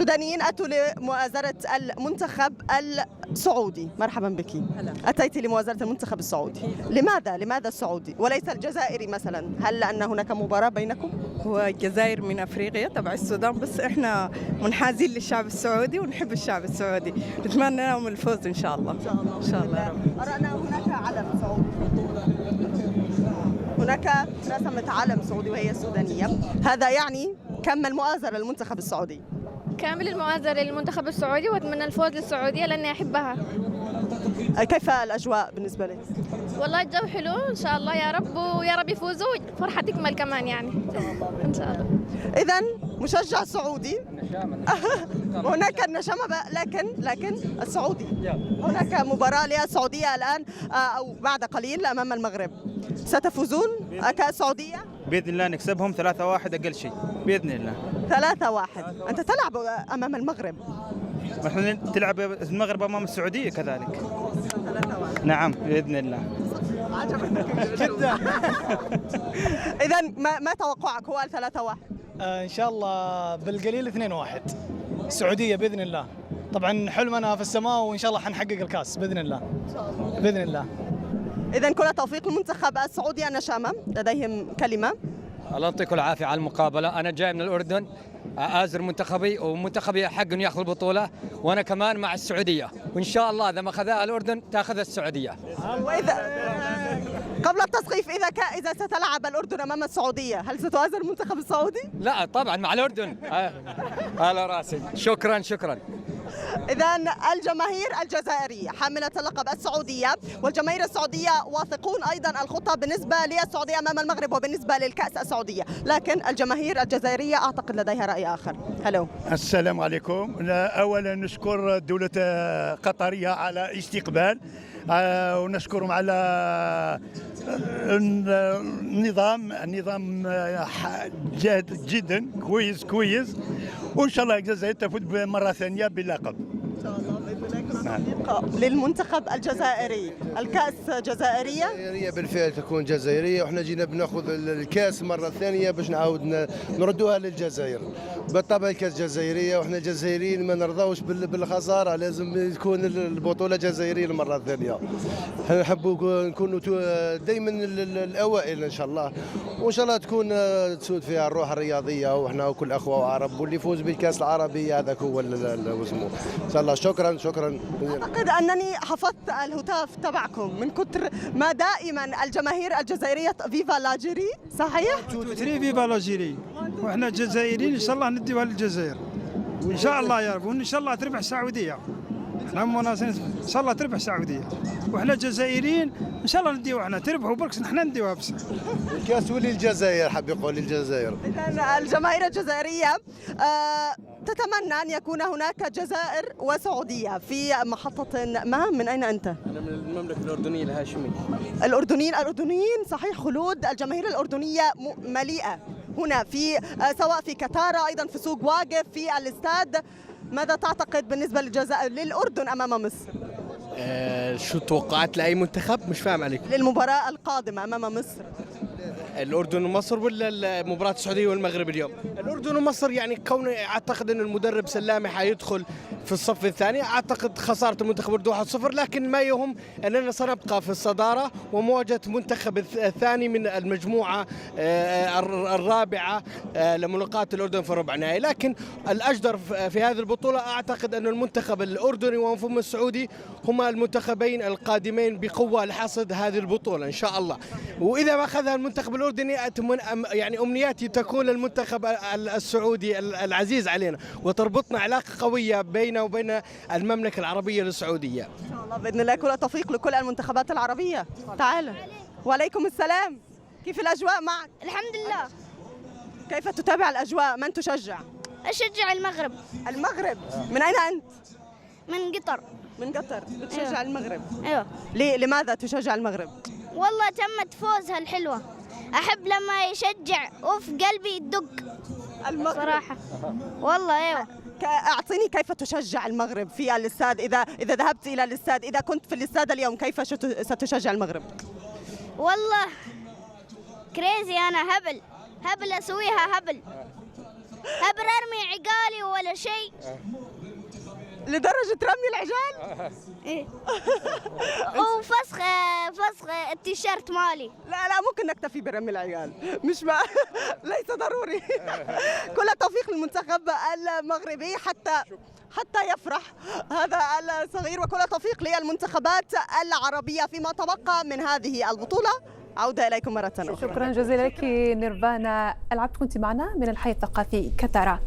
سودانيين أتوا لمؤازرة المنتخب السعودي. مرحبا بك. أتيت لمؤازرة المنتخب السعودي، لماذا السعودي وليس الجزائري مثلا؟ هل لأن هناك مباراة بينكم؟ هو الجزائر من افريقيا تبع السودان، بس احنا منحازين للشعب السعودي ونحب الشعب السعودي، نتمنى لهم الفوز ان شاء الله. ان شاء الله يا رب. أرانا هناك علم سعودي، هناك رسمة علم سعودي وهي السودانية، هذا يعني كم المؤازرة للمنتخب السعودي؟ كامل المؤازرة للمنتخب السعودي، وأتمنى الفوز للسعودية لأني أحبها. كيف الأجواء بالنسبة لك؟ والله الجو حلو إن شاء الله يا رب، ويا رب يفوزوا فرحة تكمل كمان يعني إن شاء الله. إذا مشجع سعودي هناك النشامة لكن السعودي، هناك مباراة للسعودية الآن أو بعد قليل أمام المغرب، ستفوزون كسعودية؟ بإذن الله نكسبهم 3-1 أقل شيء بإذن الله. 3-1. أنت تلعب أمام المغرب. نحن تلعب المغرب أمام السعودية كذلك. 3-1. نعم بإذن الله. جدا. إذا ما توقعك هو 3-1؟ إن شاء الله بالقليل 2-1 السعودية بإذن الله. طبعا حلمنا في السماء وإن شاء الله حنحقق الكاس بإذن الله. بإذن الله. إذا كل التوفيق للمنتخب السعودي. النشامة لديهم كلمة. الله يعطيكم العافية على المقابلة. أنا جاي من الأردن أزر منتخبي، ومنتخبي حق إنه ياخذ البطولة، وأنا كمان مع السعودية، وإن شاء الله إذا ما أخذها الأردن تاخذها السعودية. وإذا قبل التصفيف إذا ستلعب الأردن أمام السعودية هل ستؤازر المنتخب السعودي؟ لا طبعا مع الأردن. على راسي. شكرا. إذا الجماهير الجزائرية حاملة اللقب السعودية والجماهير السعودية واثقون أيضا الخطة بالنسبة للسعودية أمام المغرب وبالنسبة للكأس السعودية، لكن الجماهير الجزائرية أعتقد لديها رأي آخر. هلو. السلام عليكم. أولا نشكر الدولة القطرية على استقبال، ونشكرهم على النظام جاد جدا كويس، وان شاء الله الجزائر تفوز مرة ثانية باللقب إن شاء الله بإذن الله. للمنتخب الجزائري الكأس جزائرية بالفعل تكون جزائرية، وإحنا جينا بناخذ الكأس مرة ثانية باش نعاود نردوها للجزائر. بالطبع الكأس جزائرية، وإحنا الجزائريين ما نرضاوش بالخسارة، لازم تكون البطولة جزائرية المرة الثانية. نحبوا نكونوا دائما الأوائل إن شاء الله، وإن شاء الله تكون تسود فيها الروح الرياضية، وإحنا وكل أخوة وعرب، واللي يفوز بالكأس العربي هذاك هو اسمه إن شاء الله. شكرا. أعتقد أنني حفظت الهتاف تبعكم من كثر ما دائما الجماهير الجزائرية فيفا لاجيري، صحيح؟ فيفا لاجيري، وإحنا جزائريين إن شاء الله نديوها للجزائر إن شاء الله يا رب، وإن شاء الله تربح السعودية. احنا مناصرين إن شاء الله تربح السعودية، وإحنا جزائريين إن شاء الله نديوها، إحنا تربحوا بركس نحن نديوها بس. الكأس ولي الجزائر، حاب يقول للجزائر. إذا الجماهير الجزائرية تتمنى أن يكون هناك جزائر وسعودية في محطة ما. من أين أنت؟ أنا من المملكة الأردنية الهاشمية. الأردنيين صحيح. خلود الجماهير الأردنية مليئة هنا في سواء في كتارة أيضا في سوق واقف في الاستاد. ماذا تعتقد بالنسبة للأردن أمام مصر؟ شو توقعات لأي منتخب؟ مش فاهم عليك. للمباراة القادمة أمام مصر. الأردن ومصر ولا مباراة السعودية والمغرب اليوم؟ الأردن ومصر يعني أعتقد أن المدرب سلامي حيدخل في الصف الثاني. أعتقد خسارة المنتخب الأردني 1-0، لكن ما يهم أننا سنبقى في الصدارة ومواجهة المنتخب الثاني من المجموعة الرابعة لملاقاة الأردن في ربع نهائي. لكن الأجدر في هذه البطولة أعتقد أن المنتخب الأردني ومفهوم السعودي هما المنتخبين القادمين بقوة لحصد هذه البطولة إن شاء الله. وإذا ما أخذها المنتخب الأردني يعني أمنياتي تكون المنتخب السعودي العزيز علينا، وتربطنا علاقة قوية بيننا وبين المملكة العربية السعودية. إن شاء الله بإذن الله. كل التوفيق لكل المنتخبات العربية. تعال. وعليكم السلام. كيف الأجواء معك؟ الحمد لله. كيف تتابع الأجواء؟ من تشجع؟ أشجع المغرب. المغرب. من أين أنت؟ من قطر. من قطر. بتشجع المغرب؟ أيوه. لماذا تشجع المغرب؟ والله تمت فوزها الحلوة، أحب لما يشجع وفي قلبي يدق المغرب صراحة. والله أيوه. أعطيني كيف تشجع المغرب في الاستاد، إذا ذهبت إلى الاستاد، إذا كنت في الاستاد اليوم كيف ستشجع المغرب؟ والله كريزي، أنا هبل أسويها هبل. هبر ارمي عقالي ولا شيء. لدرجة رمي العجال؟ ايه. وفسخ التيشيرت مالي. لا ممكن نكتفي برمي العيال، مش ليس ضروري. كل التوفيق للمنتخب المغربي حتى يفرح هذا الصغير، وكل التوفيق للمنتخبات العربية فيما تبقى من هذه البطولة. عودة إليكم مرة أخرى. شكرا جزيلا لك نيرفانا. العبد كنت معنا من الحي الثقافي كتارا.